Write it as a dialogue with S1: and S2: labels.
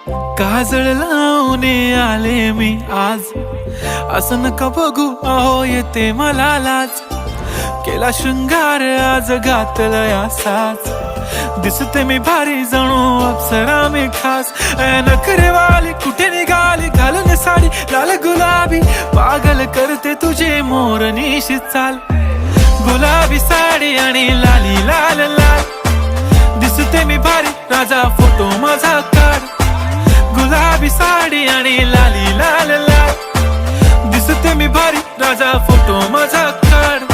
S1: काजळ लावून आले मी आज, असं नका बघू अहो येते मला लाज. केला शृंगार आज घातलाय असाच, दिसते मी भारी जणू अप्सरा मी खास. नखरेवाली कुठे निघाली घालून साडी लाल गुलाबी, पागल करते तुझे मोरनीशी चाल. गुलाबी साडी आणि लाली लाल लाल, दिसते मी भारी राजा फोटो माझा काढ. गुलाबी साडी आणि लाली लाल लाल, दिसते मी भारी राजा फोटो माझा काढ.